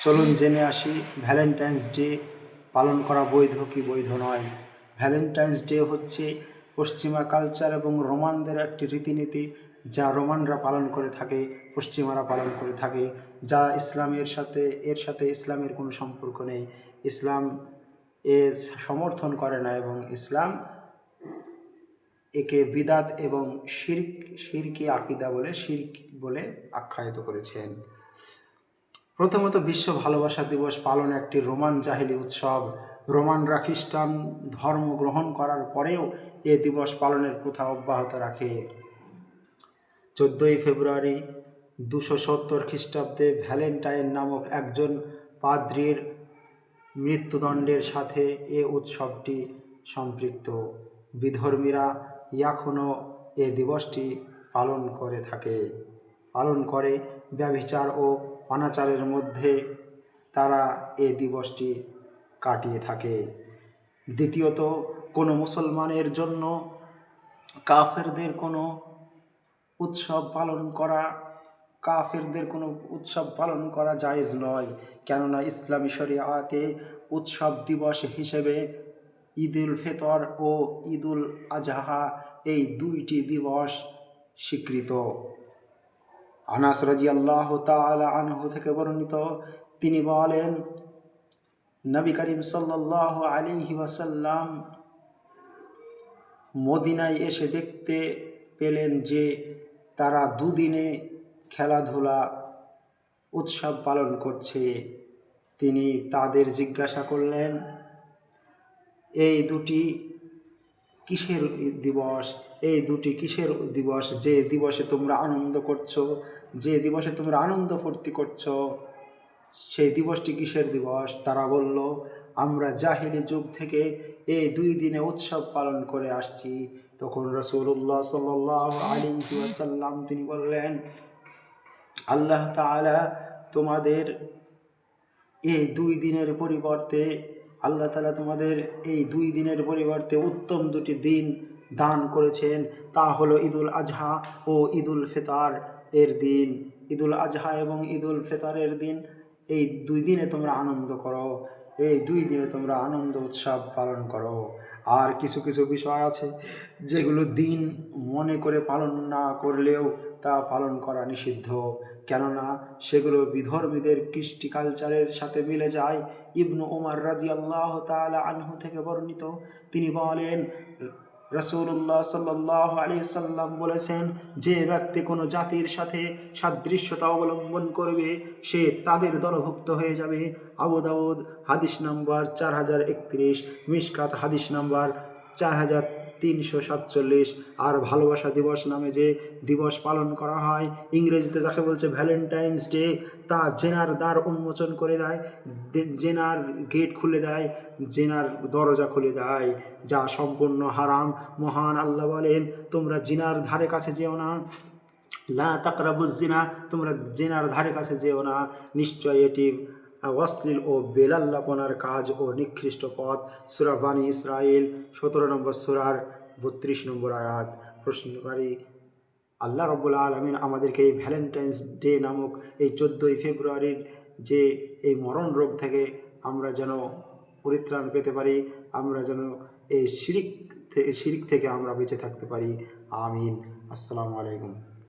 চলুন জেনে আসি ভ্যালেন্টাইন্স ডে পালন করা বৈধ কি বৈধ নয়। ভ্যালেন্টাইন্স ডে হচ্ছে পশ্চিমা কালচার এবং রোমানদের একটি রীতিনীতি, যা রোমানরা পালন করে থাকে, পশ্চিমারা পালন করে থাকে, যা এর সাথে ইসলামের কোনো সম্পর্ক নেই। ইসলাম এর সমর্থন করে না এবং ইসলাম একে বিদাত এবং শিরকি আকিদা বলে আখ্যায়িত করেছেন। প্রথমত, বিশ্ব ভালোবাসা দিবস পালন একটি রোমান জাহিলি উৎসব। রোমানরা খ্রিস্টান ধর্ম গ্রহণ করার পরেও এ দিবস পালনের প্রথা অব্যাহত রাখে। 14 ফেব্রুয়ারি 270 খ্রিস্টাব্দে ভ্যালেন্টাইন নামক একজন পাদ্রীর মৃত্যুদণ্ডের সাথে এ উৎসবটি সম্পৃক্ত। বিধর্মীরা এখনও এ দিবসটি পালন করে ব্যভিচার ও অনাচারের মধ্যে তারা এ দিবসটি কাটিয়ে থাকে। দ্বিতীয়ত, কোনো মুসলমানের জন্য কাফেরদের কোনো উৎসব পালন করা জায়েজ নয়, কেননা ইসলামী শরিয়াতে উৎসব দিবস হিসেবে ঈদুল ফিতর ও ঈদুল আজহা এই দুইটি দিবস স্বীকৃত। আনাস রাদিয়াল্লাহু তাআলা আনহু থেকে বর্ণিত, তিনি বলেন, নবী করিম সাল্লাল্লাহু আলাইহি ওয়াসাল্লাম মদিনায় এসে দেখতে পেলেন যে তারা দুদিনে খেলাধুলা উৎসব পালন করছে। তিনি তাদের জিজ্ঞাসা করলেন, এই দুটি কিসের দিবস? যে দিবসে তোমরা আনন্দ ফুর্তি করছো, সেই দিবসটি কিসের দিবস? তারা বলল, আমরা জাহিলি যুগ থেকে এই 2 দিনে উৎসব পালন করে আসছি। তখন রাসূলুল্লাহ সাল্লাল্লাহু আলাইহি ওয়াসাল্লাম তিনি বললেন, আল্লাহ তাআলা তোমাদের এই 2 দিনের পরিবর্তে উত্তম 2টি দিন দান করেছেন। তা হলো ঈদুল আজহা ও ঈদুল ফিতর এর দিন। ঈদুল আজহা এবং ঈদুল ফিতরের দিন, এই 2 দিনে তোমরা আনন্দ করো, এই 2 দিনে তোমরা আনন্দ উৎসব পালন করো। আর কিছু কিছু বিষয় আছে যেগুলো দিন মনে করে পালন না করলেও তা পালন করা নিষিদ্ধ, কেননা সেগুলো বিধর্মীদের কৃষ্টি কালচারের সাথে মিলে যায়। ইবনু উমর রাদিয়াল্লাহু তাআলা আনহু থেকে বর্ণিত, তিনি বলেন, রাসূলুল্লাহ সাল্লাল্লাহু আলাইহি সাল্লাম বলেছেন, যে ব্যক্তি কোনো জাতির সাথে সাদৃশ্যতা অবলম্বন করবে সে তাদের দলভুক্ত হয়ে যাবে। আবু দাউদ হাদিস নাম্বার 4031, মিশকাত হাদিস নাম্বার 4347। আর ভালোবাসা দিবস নামে যে দিবস পালন করা হয়, ইংরেজিতে যাকে বলছে ভ্যালেন্টাইন্স ডে, তা জেনার দ্বার উন্মোচন করে দেয়, জেনার গেট খুলে দেয়, জেনার দরজা খুলে দেয়, যা সম্পূর্ণ হারাম। মহান আল্লাহ বলেন, তোমরা জিনার ধারে কাছে যেও না, লা তাকরাবুজ জিনা, তোমরা জেনার ধারে কাছে যেও না, নিশ্চয় এটি অশ্লীল ও বেলাল্লাপনার কাজ ও নিকৃষ্ট পথ। সূরা বানী ইসরাইল 17 নম্বর সূরার 32 নম্বর আয়াত। প্রশ্নকারী, আল্লাহ রাব্বুল আলামিন আমাদেরকে এই ভ্যালেন্টাইন্স ডে নামক এই 14 ফেব্রুয়ারির যে এই মরণ রোগ থেকে আমরা যেন পরিত্রাণ পেতে পারি, আমরা যেন এই শিরিক থেকে আমরা বেঁচে থাকতে পারি। আমিন। আসসালামু আলাইকুম।